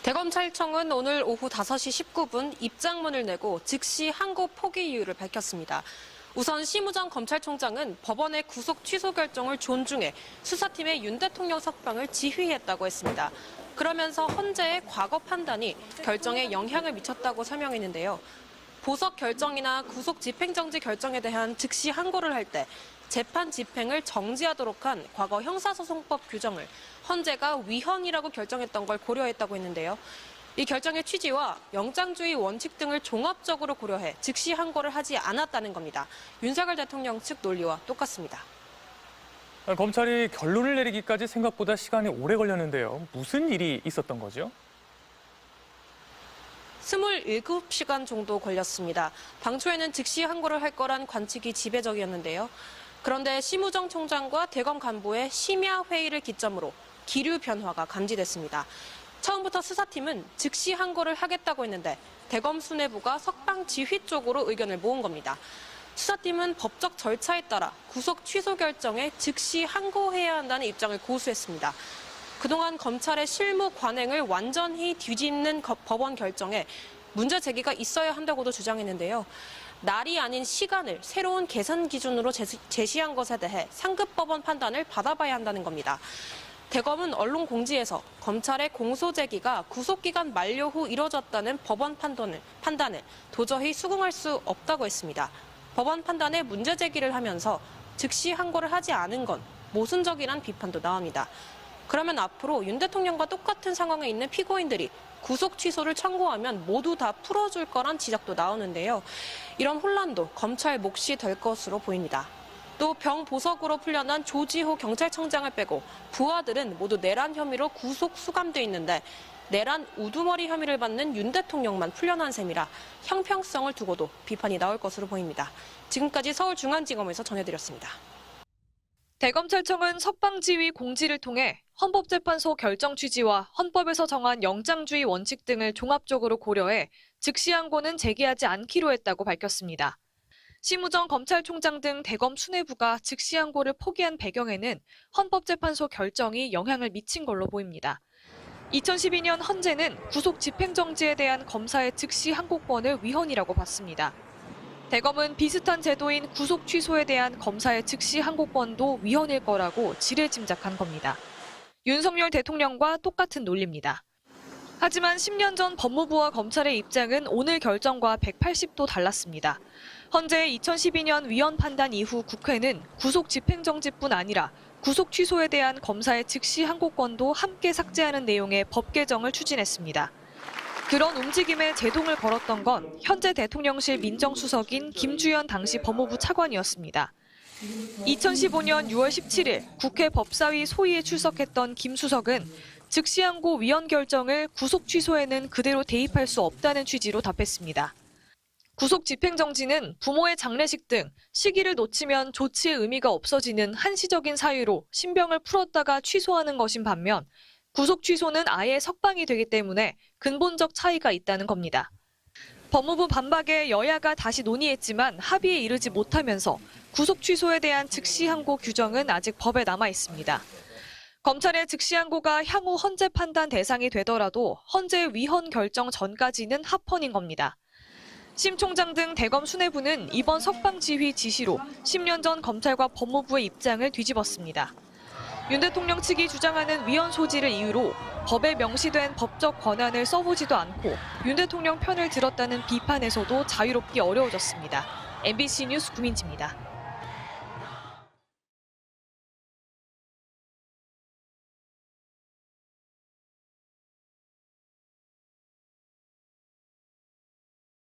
대검찰청은 오늘 오후 5시 19분 입장문을 내고 즉시 항고 포기 이유를 밝혔습니다. 우선 심우정 검찰총장은 법원의 구속 취소 결정을 존중해 수사팀의 윤 대통령 석방을 지휘했다고 했습니다. 그러면서 헌재의 과거 판단이 결정에 영향을 미쳤다고 설명했는데요. 보석 결정이나 구속 집행정지 결정에 대한 즉시 항고를 할 때 재판 집행을 정지하도록 한 과거 형사소송법 규정을 헌재가 위헌이라고 결정했던 걸 고려했다고 했는데요. 이 결정의 취지와 영장주의 원칙 등을 종합적으로 고려해 즉시 항고를 하지 않았다는 겁니다. 윤석열 대통령 측 논리와 똑같습니다. 검찰이 결론을 내리기까지 생각보다 시간이 오래 걸렸는데요. 무슨 일이 있었던 거죠? 27시간 정도 걸렸습니다. 당초에는 즉시 항고를 할 거란 관측이 지배적이었는데요. 그런데 심우정 총장과 대검 간부의 심야 회의를 기점으로 기류 변화가 감지됐습니다. 처음부터 수사팀은 즉시 항고를 하겠다고 했는데 대검 수뇌부가 석방 지휘 쪽으로 의견을 모은 겁니다. 수사팀은 법적 절차에 따라 구속 취소 결정에 즉시 항고해야 한다는 입장을 고수했습니다. 그동안 검찰의 실무 관행을 완전히 뒤집는 법원 결정에 문제 제기가 있어야 한다고도 주장했는데요. 날이 아닌 시간을 새로운 계산 기준으로 제시한 것에 대해 상급 법원 판단을 받아봐야 한다는 겁니다. 대검은 언론 공지에서 검찰의 공소 제기가 구속기간 만료 후 이뤄졌다는 법원 판단을 도저히 수긍할 수 없다고 했습니다. 법원 판단에 문제 제기를 하면서 즉시 항고를 하지 않은 건 모순적이란 비판도 나옵니다. 그러면 앞으로 윤 대통령과 똑같은 상황에 있는 피고인들이 구속 취소를 청구하면 모두 다 풀어줄 거란 지적도 나오는데요. 이런 혼란도 검찰 몫이 될 것으로 보입니다. 또 병보석으로 풀려난 조지호 경찰청장을 빼고 부하들은 모두 내란 혐의로 구속 수감돼 있는데 내란 우두머리 혐의를 받는 윤 대통령만 풀려난 셈이라 형평성을 두고도 비판이 나올 것으로 보입니다. 지금까지 서울중앙지검에서 전해드렸습니다. 대검찰청은 석방지휘 공지를 통해 헌법재판소 결정 취지와 헌법에서 정한 영장주의 원칙 등을 종합적으로 고려해 즉시 항고는 제기하지 않기로 했다고 밝혔습니다. 심우정 검찰총장 등 대검 수뇌부가 즉시 항고를 포기한 배경에는 헌법재판소 결정이 영향을 미친 걸로 보입니다. 2012년 헌재는 구속 집행정지에 대한 검사의 즉시 항고권을 위헌이라고 봤습니다. 대검은 비슷한 제도인 구속 취소에 대한 검사의 즉시 항고권도 위헌일 거라고 지레짐작한 겁니다. 윤석열 대통령과 똑같은 논리입니다. 하지만 10년 전 법무부와 검찰의 입장은 오늘 결정과 180도 달랐습니다. 헌재의 2012년 위헌 판단 이후 국회는 구속 집행정지뿐 아니라 구속 취소에 대한 검사의 즉시 항고권도 함께 삭제하는 내용의 법 개정을 추진했습니다. 그런 움직임에 제동을 걸었던 건 현재 대통령실 민정수석인 김주현 당시 법무부 차관이었습니다. 2015년 6월 17일 국회 법사위 소위에 출석했던 김 수석은 즉시 항고 위헌 결정을 구속 취소에는 그대로 대입할 수 없다는 취지로 답했습니다. 구속 집행정지는 부모의 장례식 등 시기를 놓치면 조치의 의미가 없어지는 한시적인 사유로 신병을 풀었다가 취소하는 것인 반면 구속 취소는 아예 석방이 되기 때문에 근본적 차이가 있다는 겁니다. 법무부 반박에 여야가 다시 논의했지만 합의에 이르지 못하면서 구속 취소에 대한 즉시 항고 규정은 아직 법에 남아 있습니다. 검찰의 즉시 항고가 향후 헌재 판단 대상이 되더라도 헌재 위헌 결정 전까지는 합헌인 겁니다. 심 총장 등 대검 수뇌부는 이번 석방 지휘 지시로 10년 전 검찰과 법무부의 입장을 뒤집었습니다. 윤 대통령 측이 주장하는 위헌 소지를 이유로 법에 명시된 법적 권한을 써보지도 않고 윤 대통령 편을 들었다는 비판에서도 자유롭기 어려워졌습니다. MBC 뉴스 구민지입니다.